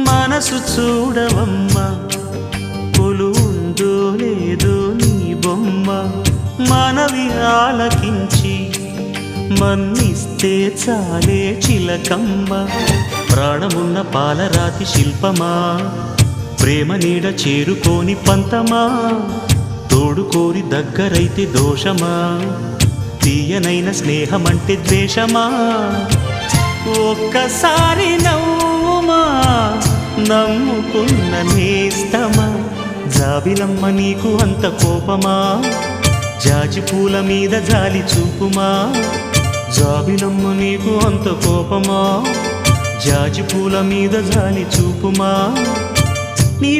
మనసు చూడవమ్మా కొలువుందో లేదో నీ బొమ్మ మనవి ఆలకించి మన్నిస్తే చాలే చిలకమ్మ ప్రాణమున్న పాలరాతి శిల్పమా ప్రేమ నీడ చేరుకోని పంతమా తోడుకోరి దగ్గరైతే దోషమా తీయనైన స్నేహమంటే ద్వేషమా ఒక్కసారి నవ్వుమా నమ్ముకున్న నేస్తమా జాబిలమ్మ నీకు అంత కోపమా జాజి పూల మీద జాలి చూపుమా జాబిలమ్మ నీకు అంత కోపమా జాజి పూల మీద జాలి చూపుమా నీ